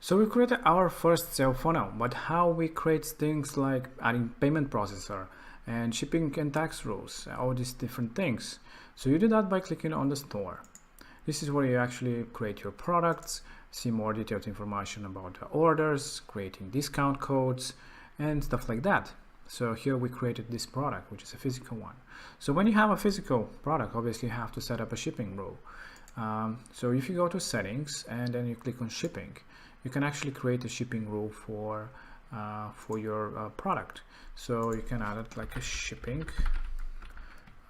So we created our first sales funnel, but how we create things like adding payment processor and shipping and tax rules, all these different things. So you do that by clicking on the store. This is where you actually create your products, see more detailed information about the orders, creating discount codes and stuff like that. So here we created this product, which is a physical one. So when you have a physical product, obviously you have to set up a shipping rule. So if you go to settings and then you click on shipping, you can actually create a shipping rule for your product. So you can add it like a shipping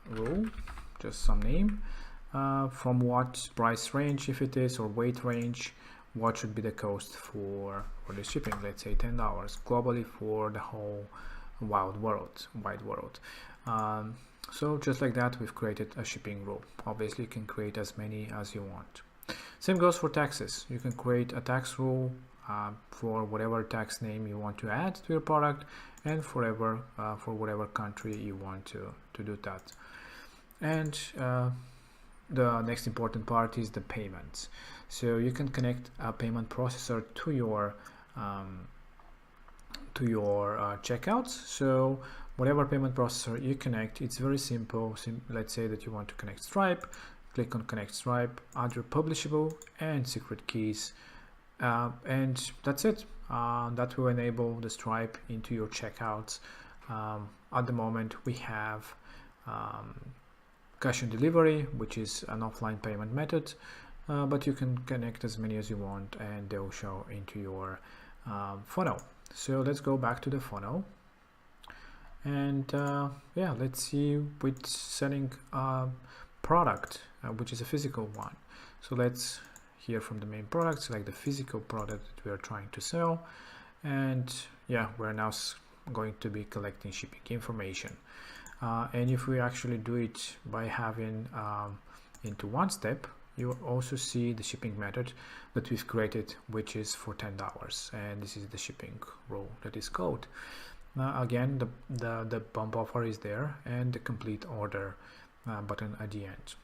rule, just some name, from what price range, if it is, or weight range, what should be the cost for the shipping. Let's say $10 globally for the whole wide world. So just like that, we've created a shipping rule. Obviously you can create as many as you want. Same goes for taxes. You can create a tax rule for whatever tax name you want to add to your product, and for whatever country you want to do that. And the next important part is the payments. So you can connect a payment processor to your checkouts. So whatever payment processor you connect, it's very simple. Let's say that you want to connect Stripe. Click on Connect Stripe, add your publishable and secret keys, and that's it. That will enable the Stripe into your checkouts. At the moment we have cash on delivery, which is an offline payment method, but you can connect as many as you want and they'll show into your funnel. So let's go back to the funnel, and yeah, let's see which selling product, which is a physical one. So let's hear from the main product, select the physical product that we are trying to sell, and yeah, we're now going to be collecting shipping information. And if we actually do it by having into one step, you will also see the shipping method that we've created, which is for $10, and this is the shipping rule that is called. Now again, the bump offer is there and the complete order button at the end.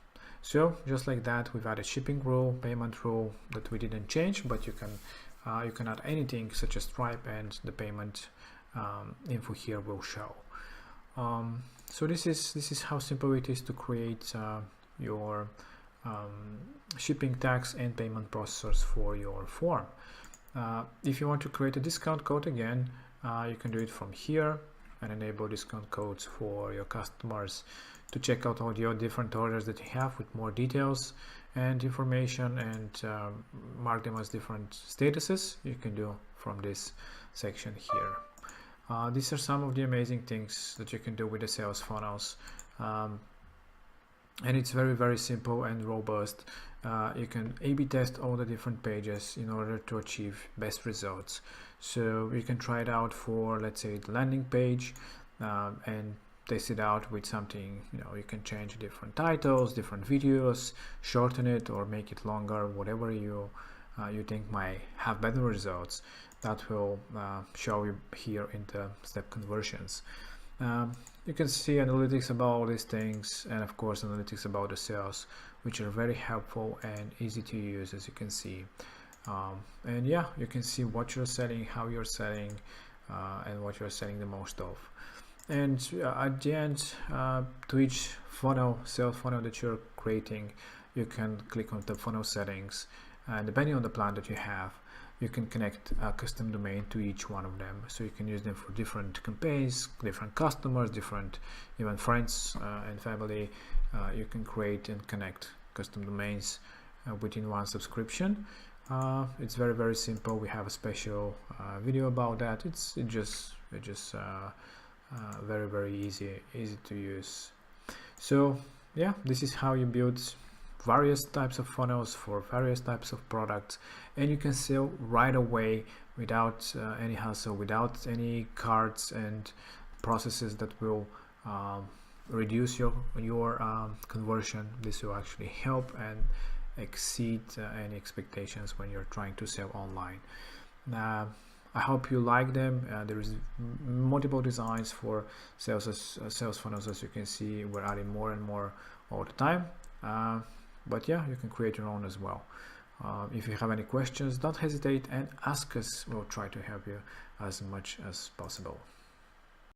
So just like that, we've added shipping rule, payment rule that we didn't change, but you can add anything such as Stripe, and the payment info here will show. So this is how simple it is to create your shipping, tax and payment processors for your form. If you want to create a discount code, again, you can do it from here and enable discount codes for your customers to check out all your different orders that you have with more details and information, and mark them as different statuses. You can do from this section here. These are some of the amazing things that you can do with the sales funnels, and it's very simple and robust. You can A/B test all the different pages in order to achieve best results. So you can try it out for, let's say, the landing page, and test it out with something. You can change different titles, different videos, shorten it or make it longer, whatever you think might have better results. That will show you here in the step conversions. You can see analytics about all these things, and of course analytics about the sales, which are very helpful and easy to use, as you can see. And yeah, you can see what you're selling, how you're selling, and what you're selling the most of. And at the end, to each sales funnel that you're creating, you can click on the funnel settings, and depending on the plan that you have, you can connect a custom domain to each one of them. So you can use them for different campaigns, different customers, different even friends and family. You can create and connect custom domains within one subscription. It's very simple. We have a special video about that. It's just very easy to use. So yeah, this is how you build various types of funnels for various types of products, and you can sell right away without any hassle, without any cards and processes that will reduce your conversion. This will actually help and exceed any expectations when you're trying to sell online. I hope you like them. There is multiple designs for sales funnels. As you can see, we're adding more and more all the time. But yeah, you can create your own as well. If you have any questions, don't hesitate and ask us. We'll try to help you as much as possible.